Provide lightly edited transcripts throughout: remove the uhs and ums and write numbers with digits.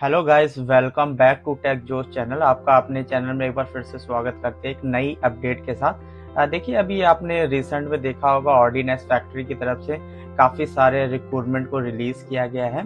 Hello guys, welcome back to Tech Josh channel. आपका अपने channel में एक बार फिर से स्वागत करते हैं एक नई अपडेट के साथ। देखिए, अभी आपने रिसेंट में देखा होगा ऑर्डिनेंस फैक्ट्री की तरफ से काफ़ी सारे रिक्रूटमेंट को रिलीज़ किया गया है।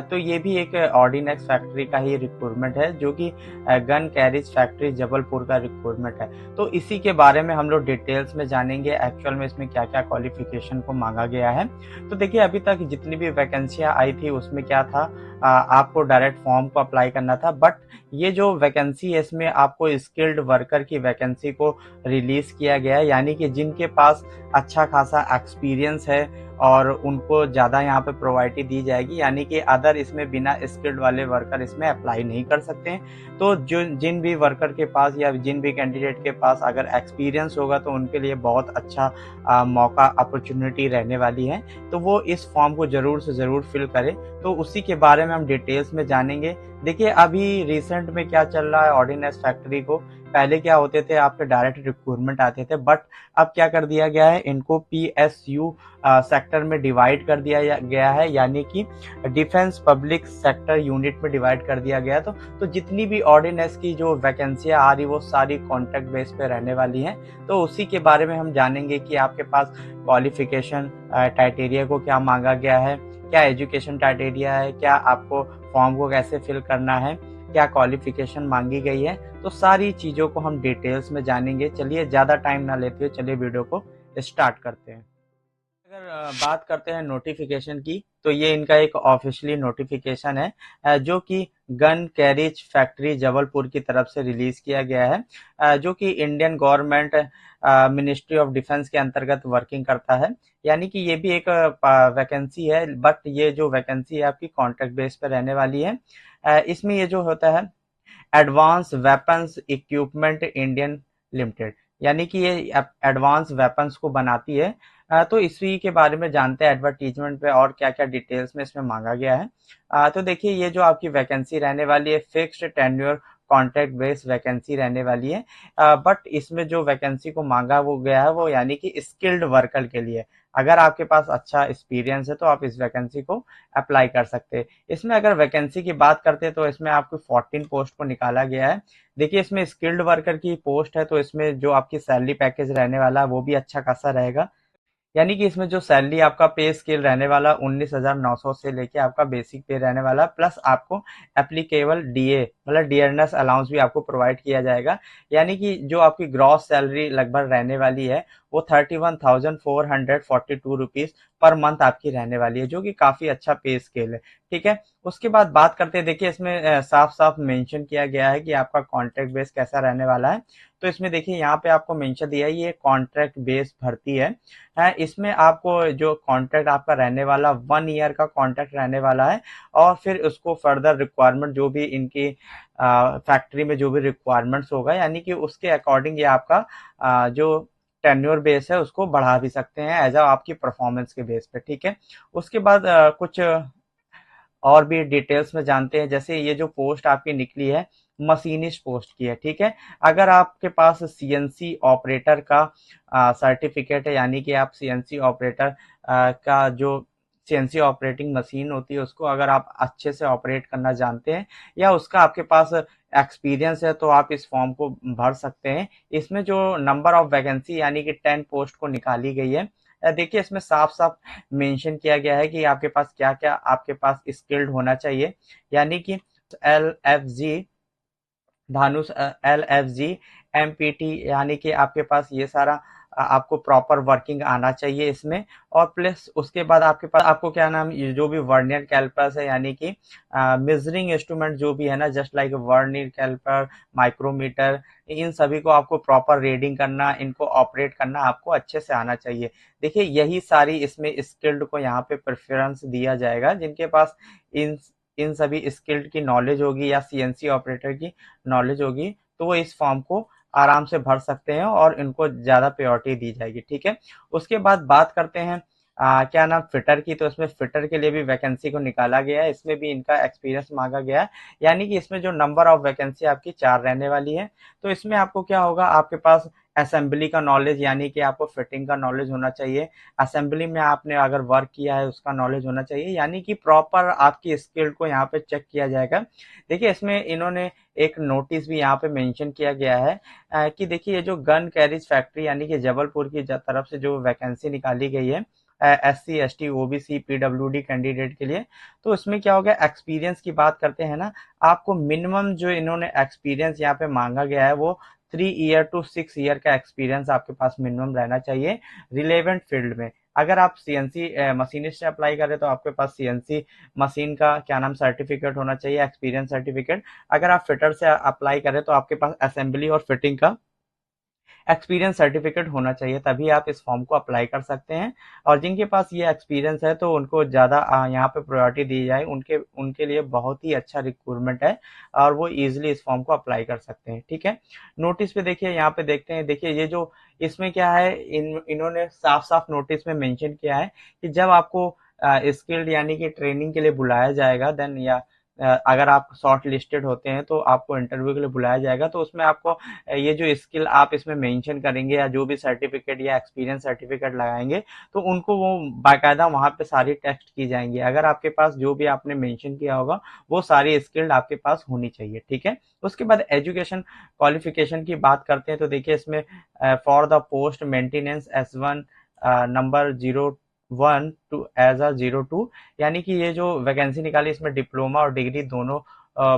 तो ये भी एक ऑर्डिनेंस फैक्ट्री का ही रिक्रूटमेंट है, जो कि गन कैरिज फैक्ट्री जबलपुर का रिक्रूटमेंट है। तो इसी के बारे में हम लोग डिटेल्स में जानेंगे एक्चुअल में इसमें क्या क्या क्वालिफिकेशन को मांगा गया है। तो देखिए, अभी तक जितनी भी वैकेंसियाँ आई थी उसमें क्या था, आपको डायरेक्ट फॉर्म को अप्लाई करना था। बट ये जो वैकेंसी है इसमें आपको स्किल्ड वर्कर की वैकेंसी को रिलीज किया गया है, यानी कि जिनके पास अच्छा खासा एक्सपीरियंस है और उनको ज़्यादा यहाँ पे प्रोवाइटी दी जाएगी, यानी कि अदर इसमें बिना स्किल्ड वाले वर्कर इसमें अप्लाई नहीं कर सकते हैं। तो जो जिन भी वर्कर के पास या जिन भी कैंडिडेट के पास अगर एक्सपीरियंस होगा तो उनके लिए बहुत अच्छा मौका अपॉर्चुनिटी रहने वाली है। तो वो इस फॉर्म को ज़रूर से ज़रूर फिल करें। तो उसी के बारे में हम डिटेल्स में जानेंगे। देखिए, अभी रिसेंट में क्या चल रहा है ऑर्डिनेंस फैक्ट्री को, पहले क्या होते थे, आपके डायरेक्ट रिक्रूटमेंट आते थे। बट अब क्या कर दिया गया है, इनको पीएसयू सेक्टर में डिवाइड कर दिया गया है, यानी कि डिफेंस पब्लिक सेक्टर यूनिट में डिवाइड कर दिया गया। तो जितनी भी ऑर्डिनेंस की जो वैकेंसियां आ रही वो सारी कॉन्ट्रैक्ट बेस पे रहने वाली हैं। तो उसी के बारे में हम जानेंगे कि आपके पास क्वालिफिकेशन क्राइटेरिया को क्या मांगा गया है, क्या एजुकेशन क्राइटेरिया है, क्या आपको फॉर्म को कैसे फिल करना है, क्या क्वालिफिकेशन मांगी गई है। तो सारी चीज़ों को हम डिटेल्स में जानेंगे। चलिए, ज़्यादा टाइम ना लेते हुए चलिए वीडियो को स्टार्ट करते हैं। अगर बात करते हैं नोटिफिकेशन की, तो ये इनका एक ऑफिशियली नोटिफिकेशन है, जो कि गन कैरिज फैक्ट्री जबलपुर की तरफ से रिलीज किया गया है, जो कि Indian government ministry of defence के अंतर्गत वर्किंग करता है। यानी कि ये भी एक वैकेंसी है, बट ये जो वैकेंसी है आपकी कॉन्ट्रैक्ट बेस पर रहने वाली है। इसमें ये जो होता है advance weapons equipment Indian limited, यानी कि ये एडवांस वेपन्स को बनाती है। तो इसी के बारे में जानते हैं एडवर्टीजमेंट पे और क्या क्या डिटेल्स में इसमें मांगा गया है। तो देखिए, ये जो आपकी वैकेंसी रहने वाली है fixed tenure contract based vacancy रहने वाली है। बट इसमें जो वैकेंसी को मांगा वो गया है वो यानी कि स्किल्ड वर्कर के लिए। अगर आपके पास अच्छा एक्सपीरियंस है तो आप इस वैकेंसी को अप्लाई कर सकते हैं। इसमें अगर वैकेंसी की बात करते हैं तो इसमें आपको 14 पोस्ट को निकाला गया है। देखिए, इसमें स्किल्ड वर्कर की पोस्ट है तो इसमें जो आपकी सैलरी पैकेज रहने वाला है वो भी अच्छा खासा रहेगा। यानी कि इसमें जो सैलरी आपका पे स्केल रहने वाला 19,900 से लेके आपका बेसिक पे रहने वाला, प्लस आपको एप्लीकेबल डीए मतलब डियरनेस अलाउंस भी आपको प्रोवाइड किया जाएगा। यानी कि जो आपकी ग्रॉस सैलरी लगभग रहने वाली है वो 31,442 रुपीज पर मंथ आपकी रहने वाली है, जो कि काफी अच्छा पे स्केल है। ठीक है, उसके बाद बात करते हैं। देखिए, इसमें साफ साफ मेंशन किया गया है कि आपका कॉन्ट्रैक्ट बेस कैसा रहने वाला है। तो इसमें देखिए, यहाँ पे आपको मेंशन दिया है ये कॉन्ट्रैक्ट बेस भर्ती है। इसमें आपको जो कॉन्ट्रैक्ट आपका रहने वाला 1 ईयर का कॉन्ट्रैक्ट रहने वाला है। और फिर उसको फर्दर रिक्वायरमेंट जो भी इनकी फैक्ट्री में जो भी रिक्वायरमेंट्स होगा, यानी कि उसके अकॉर्डिंग ये आपका जो टेन्योर बेस है उसको बढ़ा भी सकते हैं एज आपकी परफॉर्मेंस के बेस पे। ठीक है, उसके बाद कुछ और भी डिटेल्स में जानते हैं। जैसे ये जो पोस्ट आपकी निकली है मशीनिस्ट पोस्ट की है। ठीक है, अगर आपके पास सीएनसी ऑपरेटर का सर्टिफिकेट है, यानी कि आप सीएनसी ऑपरेटर का जो सीएनसी ऑपरेटिंग मशीन होती है उसको अगर आप अच्छे से ऑपरेट करना जानते हैं या उसका आपके पास एक्सपीरियंस है तो आप इस फॉर्म को भर सकते हैं। इसमें जो नंबर ऑफ वैकेंसी यानी कि 10 पोस्ट को निकाली गई है। देखिए, इसमें साफ साफ मेंशन किया गया है कि आपके पास क्या क्या आपके पास स्किल्ड होना चाहिए। यानी कि L F G Dhanush, L F G empty, यानी कि आपके पास ये सारा आपको प्रॉपर वर्किंग आना चाहिए इसमें। और प्लस उसके बाद आपके पास आपको क्या नाम, ये जो भी वर्नियर कैलिपर्स है, यानी कि मेजरिंग इंस्ट्रूमेंट जो भी है ना, just like vernier calliper, micrometer, इन सभी को आपको प्रॉपर रीडिंग करना, इनको ऑपरेट करना आपको अच्छे से आना चाहिए। देखिए, यही सारी इसमें स्किल्ड को यहाँ पे प्रेफरेंस दिया जाएगा जिनके पास इन इन सभी स्किल्ड की नॉलेज होगी या सीएनसी ऑपरेटर की नॉलेज होगी, तो वो इस फॉर्म को आराम से भर सकते हैं और इनको ज़्यादा प्रायोरिटी दी जाएगी। ठीक है, उसके बाद बात करते हैं क्या नाम फिटर की। तो इसमें फिटर के लिए भी वैकेंसी को निकाला गया है, इसमें भी इनका एक्सपीरियंस मांगा गया है। यानी कि इसमें जो नंबर ऑफ वैकेंसी आपकी 4 रहने वाली है। तो इसमें आपको क्या होगा, आपके पास असेंबली का नॉलेज यानी कि आपको फिटिंग का नॉलेज होना चाहिए, असेंबली में आपने अगर वर्क किया है उसका नॉलेज होना चाहिए, यानी कि प्रॉपर आपकी स्किल को यहाँ पे चेक किया जाएगा। देखिए इसमें इन्होंने एक नोटिस भी यहाँ पे मेंशन किया गया है कि देखिए ये जो गन कैरिज फैक्ट्री यानी कि जबलपुर की तरफ से जो वैकेंसी निकाली गई है SC ST OBC PWD candidate के लिए, तो उसमें क्या हो गया, एक्सपीरियंस की बात करते हैं ना, आपको मिनिमम जो इन्होंने एक्सपीरियंस यहाँ पे मांगा गया है वो 3 ईयर टू 6 ईयर का एक्सपीरियंस आपके पास मिनिमम रहना चाहिए रिलेवेंट फील्ड में। अगर आप सीएनसी मशीनिस्ट से अप्लाई करें तो आपके पास सीएनसी मशीन का क्या नाम सर्टिफिकेट होना चाहिए, एक्सपीरियंस सर्टिफिकेट। अगर आप फिटर से अप्लाई करें तो आपके पास असेंबली और फिटिंग का एक्सपीरियंस सर्टिफिकेट होना चाहिए, तभी आप इस फॉर्म को अप्लाई कर सकते हैं। और जिनके पास ये एक्सपीरियंस है तो उनको ज़्यादा यहाँ पे प्रायोरिटी दी जाए, उनके उनके लिए बहुत ही अच्छा रिक्रूटमेंट है और वो इजीली इस फॉर्म को अप्लाई कर सकते हैं। ठीक है, नोटिस पे देखिए, यहाँ पे देखते हैं, देखिए ये जो इसमें क्या है, इन्होंने साफ साफ नोटिस में मेंशन किया है कि जब आपको स्किल्ड यानी कि ट्रेनिंग के लिए बुलाया जाएगा, देन या अगर आप शॉर्ट लिस्टेड होते हैं तो आपको इंटरव्यू के लिए बुलाया जाएगा, तो उसमें आपको ये जो स्किल आप इसमें मेंशन करेंगे या जो भी सर्टिफिकेट या एक्सपीरियंस सर्टिफिकेट लगाएंगे तो उनको वो बाकायदा वहां पे सारी टेस्ट की जाएंगी। अगर आपके पास जो भी आपने मेंशन किया होगा वो सारी स्किल्ड आपके पास होनी चाहिए। ठीक है, उसके बाद एजुकेशन क्वालिफिकेशन की बात करते हैं तो देखिए इसमें for the post maintenance S1 number 01 to as a 02, यानी कि ये जो वैकेंसी निकाली इसमें डिप्लोमा और डिग्री दोनों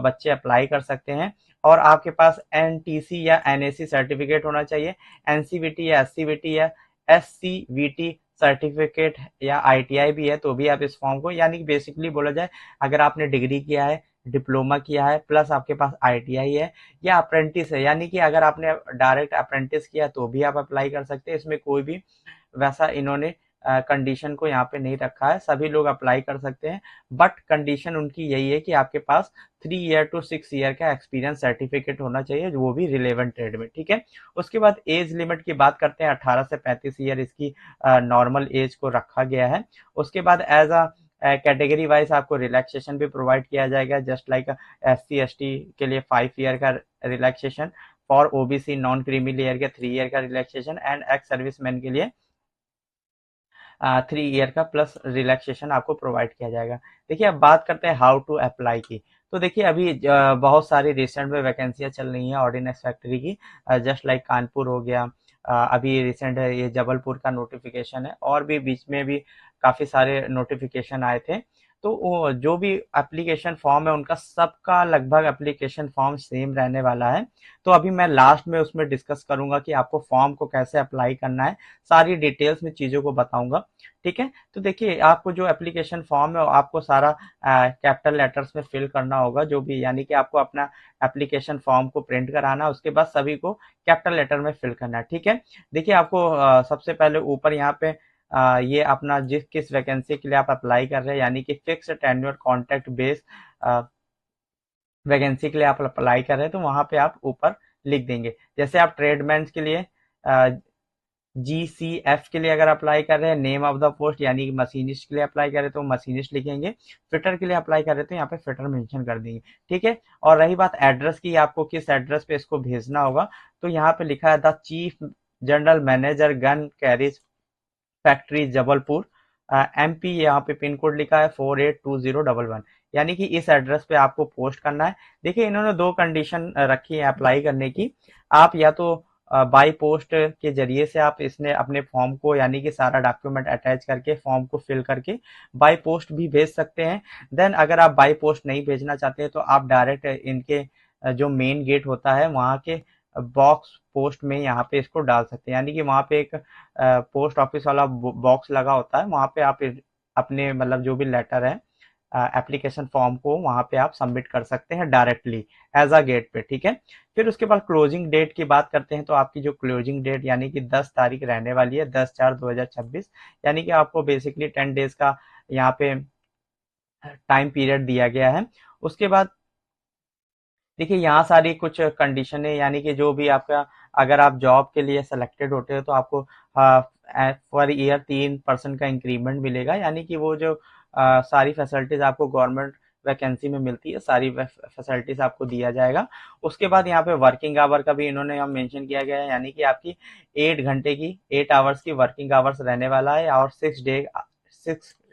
बच्चे अप्लाई कर सकते हैं। और आपके पास एनटीसी या एनएसी सर्टिफिकेट होना चाहिए, एनसीवीटी या एससीवीटी या एससीवीटी सर्टिफिकेट या आईटीआई भी है तो भी आप इस फॉर्म को, यानी कि बेसिकली बोला जाए अगर आपने डिग्री किया है, डिप्लोमा किया है, प्लस आपके पास आईटीआई है या अप्रेंटिस है, यानी कि अगर आपने डायरेक्ट अप्रेंटिस किया तो भी आप अप्लाई कर सकते हैं। इसमें कोई भी वैसा इन्होंने कंडीशन को यहाँ पे नहीं रखा है, सभी लोग अप्लाई कर सकते हैं, बट कंडीशन उनकी यही है कि आपके पास 3 ईयर टू 6 ईयर का एक्सपीरियंस सर्टिफिकेट होना चाहिए, वो भी रिलेवेंट ट्रेड में। ठीक है, उसके बाद एज लिमिट की बात करते हैं, 18 से 35 ईयर इसकी नॉर्मल एज को रखा गया है। उसके बाद एज अ कैटेगरी वाइज आपको रिलैक्सेशन भी प्रोवाइड किया जाएगा, जस्ट लाइक SC ST के लिए 5 ईयर का relaxation, for OBC non creamy layer के 3 ईयर का रिलैक्सेशन एंड एक्स सर्विसमैन के लिए 3 ईयर का प्लस रिलैक्सेशन आपको प्रोवाइड किया जाएगा। देखिए अब बात करते हैं हाउ टू अप्लाई की, तो देखिए अभी बहुत सारी रिसेंट में वैकेंसियां चल रही हैं ऑर्डिनेंस फैक्ट्री की, जस्ट लाइक कानपुर हो गया, अभी रिसेंट है ये जबलपुर का नोटिफिकेशन है, और भी बीच में भी काफ़ी सारे नोटिफिकेशन आए थे। तो जो भी एप्लीकेशन फॉर्म है उनका सबका लगभग एप्लीकेशन फॉर्म सेम रहने वाला है। तो अभी मैं लास्ट में उसमें डिस्कस करूंगा कि आपको फॉर्म को कैसे अप्लाई करना है, सारी डिटेल्स में चीज़ों को बताऊंगा। ठीक है, तो देखिए आपको जो एप्लीकेशन फॉर्म है आपको सारा कैपिटल लेटर्स में फिल करना होगा, जो भी यानी कि आपको अपना एप्लीकेशन फॉर्म को प्रिंट कराना, उसके बाद सभी को कैपिटल लेटर में फिल करना है। ठीक है, देखिए आपको सबसे पहले ऊपर यहाँ पे ये अपना जिस किस वैकेंसी के लिए आप अप्लाई कर रहे हैं, यानी कि fix tenure contract base vacancy के लिए आप अप्लाई कर रहे हैं तो वहां पे आप ऊपर लिख देंगे। जैसे आप ट्रेडमैन के लिए GCF के लिए अगर अप्लाई कर रहे हैं, नेम ऑफ द पोस्ट यानी कि मशीनिस्ट के लिए अप्लाई कर रहे तो मशीनिस्ट लिखेंगे, फिटर के लिए अप्लाई कर रहे तो यहाँ पे फिटर मेंशन कर देंगे। ठीक है, और रही बात एड्रेस की, आपको किस एड्रेस पे इसको भेजना होगा, तो यहाँ पे लिखा है the chief general manager gun carriage factory Jabalpur, MP, यहाँ पे पिन कोड लिखा है 482011, यानी कि इस एड्रेस पे आपको पोस्ट करना है। देखिए इन्होंने दो कंडीशन रखी है अप्लाई करने की, आप या तो बाई पोस्ट के जरिए से आप इसने अपने फॉर्म को यानी कि सारा डॉक्यूमेंट अटैच करके फॉर्म को फिल करके बाई पोस्ट भी भेज सकते हैं। देन अगर आप बाई पोस्ट नहीं भेजना चाहते हैं तो आप डायरेक्ट इनके जो मेन गेट होता है वहाँ के बॉक्स पोस्ट में यहाँ पे इसको डाल सकते हैं, यानी कि वहाँ पे एक पोस्ट ऑफिस वाला बॉक्स लगा होता है, वहाँ पे आप अपने मतलब जो भी लेटर है एप्लीकेशन फॉर्म को वहाँ पे आप सबमिट कर सकते हैं डायरेक्टली एज अ गेट पे। ठीक है, फिर उसके बाद क्लोजिंग डेट की बात करते हैं तो आपकी जो क्लोजिंग डेट यानी कि 10 तारीख रहने वाली है, 10/4/2026, यानी कि आपको बेसिकली 10 डेज का यहाँ पे टाइम पीरियड दिया गया है। उसके बाद देखिए यहाँ सारी कुछ कंडीशन है, यानी कि जो भी आपका अगर आप जॉब के लिए सेलेक्टेड होते हो तो आपको पर ईयर 3% का इंक्रीमेंट मिलेगा, यानी कि वो जो सारी फैसिलिटीज आपको गवर्नमेंट वैकेंसी में मिलती है, सारी फैसिलिटीज आपको दिया जाएगा। उसके बाद यहाँ पे वर्किंग आवर का भी इन्होंने यहाँ मेंशन किया गया है, यानी कि आपकी 8 आवर्स की वर्किंग आवर्स रहने वाला है और 6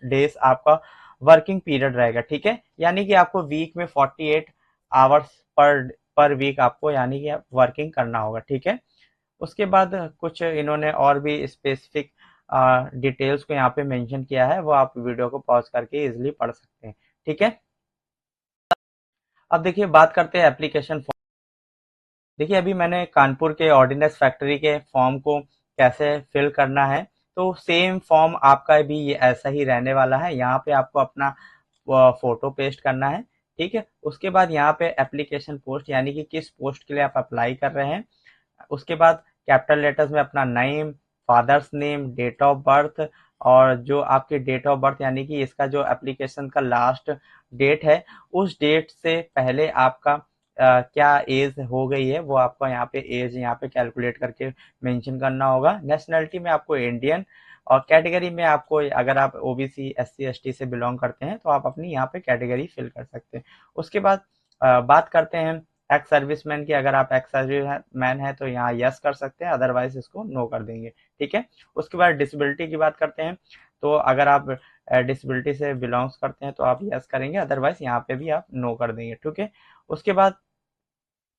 डेज आपका वर्किंग पीरियड रहेगा, ठीक है। यानी कि आपको वीक में 48 आवर्स पर वीक आपको यानी कि वर्किंग करना होगा, ठीक है। उसके बाद कुछ इन्होंने और भी स्पेसिफिक डिटेल्स को यहाँ पे मेंशन किया है, वो आप वीडियो को पॉज करके इजिली पढ़ सकते हैं, ठीक है। अब देखिए बात करते हैं एप्लीकेशन फॉर्म। देखिए अभी मैंने कानपुर के ऑर्डिनेंस फैक्ट्री के फॉर्म को कैसे फिल करना है, तो सेम फॉर्म आपका भी ये ऐसा ही रहने वाला है। यहाँ पे आपको अपना फोटो पेस्ट करना है, ठीक है। उसके बाद यहाँ पे एप्लीकेशन पोस्ट यानी कि किस पोस्ट के लिए आप अप्लाई कर रहे हैं, उसके बाद कैपिटल लेटर्स में अपना name, father's name, date of birth, और जो आपकी डेट ऑफ बर्थ यानी कि इसका जो एप्लीकेशन का लास्ट डेट है, उस डेट से पहले आपका क्या एज हो गई है वो आपको यहाँ पे एज यहाँ पे कैलकुलेट करके मेंशन करना होगा। नेशनलिटी में आपको इंडियन, और कैटेगरी में आपको अगर आप ओबीसी एससी एसटी से बिलोंग करते हैं तो आप अपनी यहाँ पे कैटेगरी फिल कर सकते हैं। उसके बाद बात करते हैं एक्स सर्विसमैन की। अगर आप एक्स सर्विसमैन है तो यहाँ यस कर सकते हैं, अदरवाइज इसको नो कर देंगे, ठीक है। उसके बाद डिसेबिलिटी की बात करते हैं, तो अगर आप डिसेबिलिटी से बिलोंग्स करते हैं तो आप यस करेंगे, अदरवाइज यहाँ पे भी आप नो कर देंगे, ठीक है। उसके बाद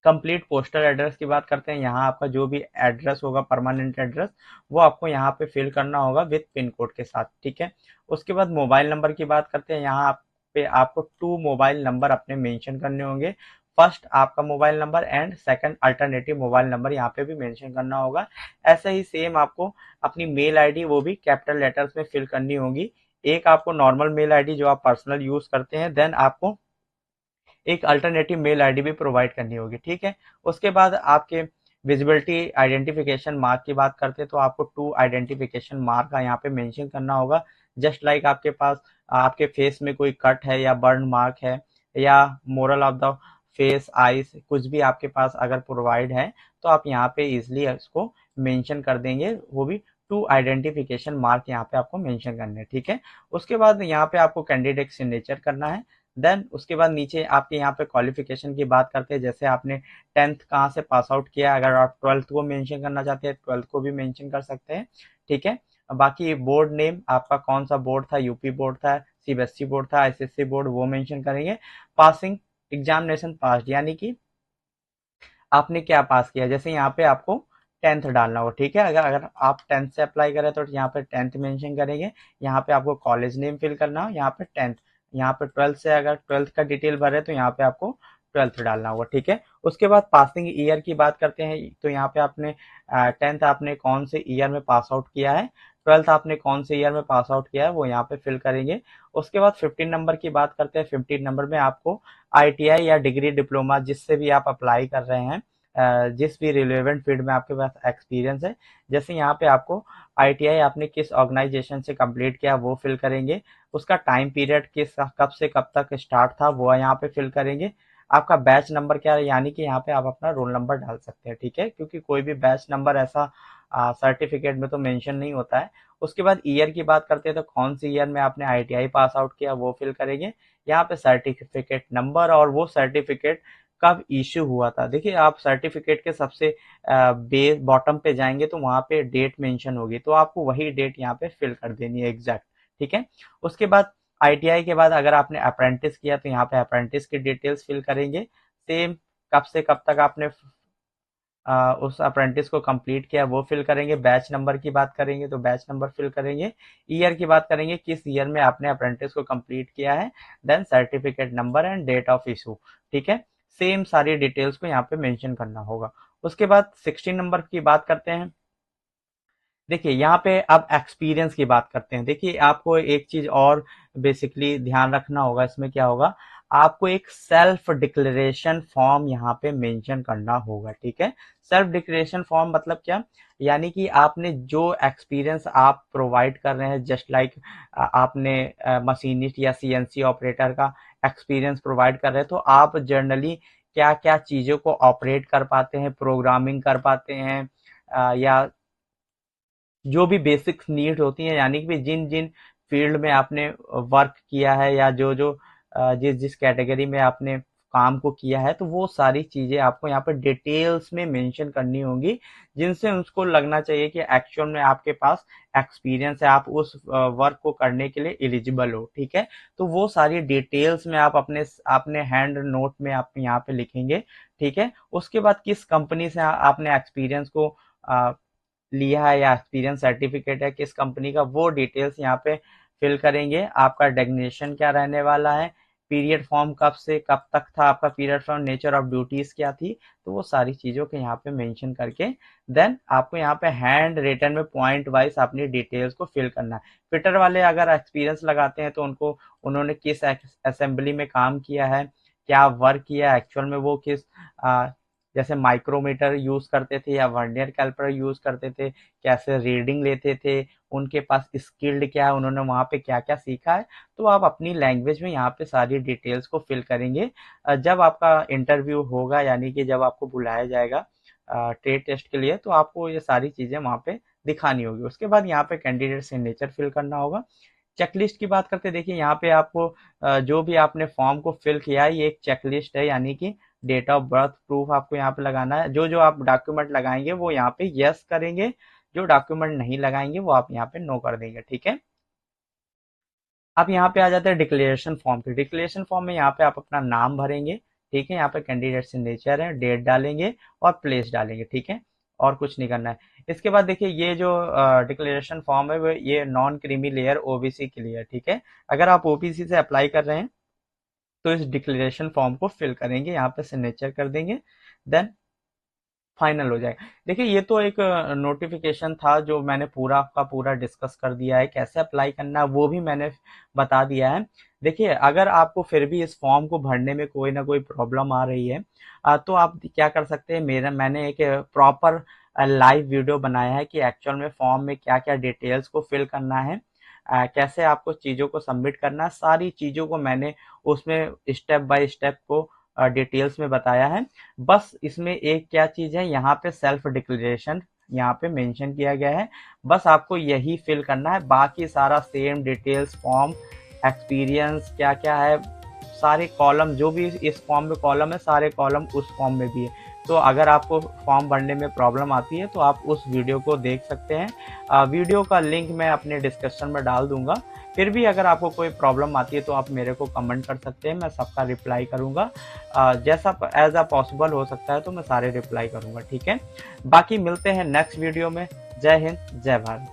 कंप्लीट पोस्टल एड्रेस की बात करते हैं। यहाँ आपका जो भी एड्रेस होगा परमानेंट एड्रेस, वो आपको यहाँ पे फिल करना होगा विद पिन कोड के साथ, ठीक है। उसके बाद मोबाइल नंबर की बात करते हैं। यहाँ पे आपको 2 मोबाइल नंबर अपने मेंशन करने होंगे। फर्स्ट आपका mobile number and second alternative mobile number यहाँ पे भी मेंशन करना होगा। ऐसे ही सेम आपको अपनी मेल आईडी वो भी कैपिटल लेटर्स में फिल करनी होगी। एक आपको नॉर्मल मेल आईडी जो आप पर्सनल यूज करते हैं, देन आपको एक अल्टरनेटिव मेल आईडी भी प्रोवाइड करनी होगी, ठीक है। उसके बाद आपके विजिबिलिटी आइडेंटिफिकेशन मार्क की बात करते हैं, तो आपको 2 आइडेंटिफिकेशन मार्क का यहाँ पे मेंशन करना होगा। जस्ट लाइक आपके पास आपके फेस में कोई कट है या बर्न मार्क है या moral of the face eyes कुछ भी आपके पास अगर प्रोवाइड है, तो आप यहाँ पे इजिली इसको मेंशन कर देंगे। वो भी 2 आइडेंटिफिकेशन मार्क यहाँ पे आपको मेंशन करने हैं, ठीक है। उसके बाद यहाँ पे आपको कैंडिडेट सिग्नेचर करना है। देन उसके बाद नीचे आपके यहाँ पे क्वालिफिकेशन की बात करते हैं, जैसे आपने 10th कहाँ से पास आउट किया, अगर आप 12th को मेंशन करना चाहते हैं 12th को भी मेंशन कर सकते हैं, ठीक है। बाकी बोर्ड नेम आपका कौन सा बोर्ड था, यूपी बोर्ड था, सीबीएसई बोर्ड था, आईसीएसई बोर्ड, वो मेंशन करेंगे। पासिंग एग्जामिनेशन पास यानी कि आपने क्या पास किया, जैसे यहाँ पे आपको 10th डालना होगा, ठीक है। अगर अगर आप 10th से अप्लाई करें तो यहाँ पे 10th मेंशन करेंगे। यहाँ पे आपको कॉलेज नेम फिल करना हो, यहाँ पे 10th। यहाँ पे 12th से अगर 12th का डिटेल भरे तो यहाँ पे आपको 12th डालना होगा, ठीक है। उसके बाद पासिंग ईयर की बात करते हैं, तो यहाँ पे आपने 10th आपने कौन से ईयर में पास आउट किया है, 12th आपने कौन से ईयर में पास आउट किया है, वो यहाँ पे फिल करेंगे। उसके बाद 15 नंबर की बात करते हैं। 15 नंबर में आपको आईटीआई या डिग्री डिप्लोमा जिससे भी आप अप्लाई कर रहे हैं, जिस भी रिलेवेंट फील्ड में आपके पास एक्सपीरियंस है, जैसे यहाँ पे आपको आईटीआई आपने किस ऑर्गेनाइजेशन से कंप्लीट किया वो फिल करेंगे। उसका टाइम पीरियड किस कब से कब तक स्टार्ट था वो यहाँ पे फिल करेंगे। आपका बैच नंबर क्या है, यानी कि यहाँ पे आप अपना रोल नंबर डाल सकते हैं, ठीक है, क्योंकि कोई भी बैच नंबर ऐसा सर्टिफिकेट में तो मेंशन नहीं होता है। उसके बाद ईयर की बात करते हैं, तो कौन सी ईयर में आपने आईटीआई पास आउट किया वो फिल करेंगे। यहाँ पे सर्टिफिकेट नंबर और वो सर्टिफिकेट कब इश्यू हुआ था। देखिए आप सर्टिफिकेट के सबसे बेस बॉटम पे जाएंगे तो वहां पे डेट मेंशन होगी, तो आपको वही डेट यहाँ पे फिल कर देनी है एग्जैक्ट, ठीक है। उसके बाद आईटीआई के बाद अगर आपने अप्रेंटिस किया तो यहाँ पे अप्रेंटिस की डिटेल्स फिल करेंगे। सेम कब से कब तक आपने उस अप्रेंटिस को कंप्लीट किया वो फिल करेंगे। बैच नंबर की बात करेंगे तो बैच नंबर फिल करेंगे। ईयर की बात करेंगे किस ईयर में आपने अप्रेंटिस को कंप्लीट किया है, then certificate number and date of issue, ठीक है। सेम सारी डिटेल्स को यहाँ पे मेंशन करना होगा। उसके बाद 16 नंबर की बात करते हैं। देखिए यहाँ पे अब एक्सपीरियंस की बात करते हैं। देखिए आपको एक चीज और बेसिकली ध्यान रखना होगा, इसमें क्या होगा, आपको एक सेल्फ डिक्लेरेशन फॉर्म यहाँ पे मेंशन करना होगा, ठीक है। सेल्फ डिक्लेरेशन फॉर्म मतलब क्या, यानी कि आपने जो एक्सपीरियंस आप प्रोवाइड कर रहे हैं, जस्ट लाइक आपने मशीनिस्ट या सीएनसी ऑपरेटर का एक्सपीरियंस प्रोवाइड कर रहे हैं, तो आप जनरली क्या क्या चीजों को ऑपरेट कर पाते हैं, प्रोग्रामिंग कर पाते हैं, या जो भी बेसिक्स नीड होती हैं, यानी कि जिन जिन फील्ड में आपने वर्क किया है या जो जो जिस जिस कैटेगरी में आपने काम को किया है, तो वो सारी चीज़ें आपको यहाँ पे डिटेल्स में मेंशन करनी होंगी, जिनसे उसको लगना चाहिए कि एक्चुअल में आपके पास एक्सपीरियंस है, आप उस वर्क को करने के लिए एलिजिबल हो, ठीक है। तो वो सारी डिटेल्स में आप अपने अपने हैंड नोट में आप यहाँ पे लिखेंगे, ठीक है। उसके बाद किस कंपनी से आपने एक्सपीरियंस को लिया है या एक्सपीरियंस सर्टिफिकेट है किस कंपनी का, वो डिटेल्स यहाँ पे फिल करेंगे। आपका डेजिग्नेशन क्या रहने वाला है, पीरियड फॉर्म कब से कब तक था आपका period form, nature of duties क्या थी, तो वो सारी चीज़ों के यहाँ पे मेंशन करके देन आपको यहाँ पे हैंड रिटन में पॉइंट वाइज अपनी डिटेल्स को फिल करना है। फिटर वाले अगर एक्सपीरियंस लगाते हैं तो उनको उन्होंने किस असेंबली में काम किया है, क्या वर्क किया एक्चुअल में, वो किस जैसे माइक्रोमीटर यूज करते थे या वर्नियर कैलिपर यूज करते थे, कैसे रीडिंग लेते थे, उनके पास स्किल्ड क्या है, उन्होंने वहाँ पे क्या क्या सीखा है, तो आप अपनी लैंग्वेज में यहाँ पे सारी डिटेल्स को फिल करेंगे। जब आपका इंटरव्यू होगा यानी कि जब आपको बुलाया जाएगा ट्रेड टेस्ट के लिए, तो आपको ये सारी चीज़ें वहाँ पे दिखानी होगी। उसके बाद यहाँ पे कैंडिडेट सिग्नेचर फिल करना होगा। चेकलिस्ट की बात करते हैं, देखिए यहाँ पे आपको जो भी आपने फॉर्म को फिल किया है ये एक चेकलिस्ट है, यानी कि डेट ऑफ बर्थ प्रूफ आपको यहाँ पे लगाना है। जो जो आप डॉक्यूमेंट लगाएंगे वो यहाँ पे यस करेंगे, जो डॉक्यूमेंट नहीं लगाएंगे वो आप यहाँ पे नो कर देंगे, ठीक है। अब यहाँ पे आ जाते हैं डिक्लेरेशन फॉर्म पे। डिक्लेरेशन फॉर्म में यहाँ पे आप अपना नाम भरेंगे, ठीक है। यहाँ पे कैंडिडेट सिग्नेचर है, डेट डालेंगे और प्लेस डालेंगे, ठीक है, और कुछ नहीं करना है। इसके बाद देखिए ये जो डिक्लेरेशन फॉर्म है वो ये नॉन क्रीमी लेयर ओबीसी के लिए है, ठीक है। अगर आप ओबीसी से अप्लाई कर रहे हैं तो इस डिक्लेरेशन फॉर्म को फिल करेंगे, यहाँ पे सिग्नेचर कर देंगे, देन फाइनल हो जाएगा। देखिए ये तो एक नोटिफिकेशन था जो मैंने पूरा आपका पूरा डिस्कस कर दिया है, कैसे अप्लाई करना है वो भी मैंने बता दिया है। देखिए अगर आपको फिर भी इस फॉर्म को भरने में कोई ना कोई प्रॉब्लम आ रही है तो आप क्या कर सकते हैं, मैंने एक प्रॉपर लाइव वीडियो बनाया है कि एक्चुअल में फॉर्म में क्या क्या डिटेल्स को फिल करना है, कैसे आपको चीज़ों को सबमिट करना है, सारी चीज़ों को मैंने उसमें स्टेप बाय स्टेप को डिटेल्स में बताया है। बस इसमें एक क्या चीज़ है, यहाँ पे सेल्फ डिक्लेरेशन यहाँ पे मेंशन किया गया है, बस आपको यही फिल करना है। बाकी सारा सेम डिटेल्स फॉर्म, एक्सपीरियंस क्या क्या है, सारे कॉलम जो भी इस फॉर्म में कॉलम है सारे कॉलम उस फॉर्म में भी है। तो अगर आपको फॉर्म भरने में प्रॉब्लम आती है तो आप उस वीडियो को देख सकते हैं। वीडियो का लिंक मैं अपने डिस्क्रिप्शन में डाल दूंगा। फिर भी अगर आपको कोई प्रॉब्लम आती है तो आप मेरे को कमेंट कर सकते हैं, मैं सबका रिप्लाई करूंगा। जैसा एज पॉसिबल हो सकता है तो मैं सारे रिप्लाई करूंगा, ठीक है। बाकी मिलते हैं नेक्स्ट वीडियो में। जय हिंद, जय भारत।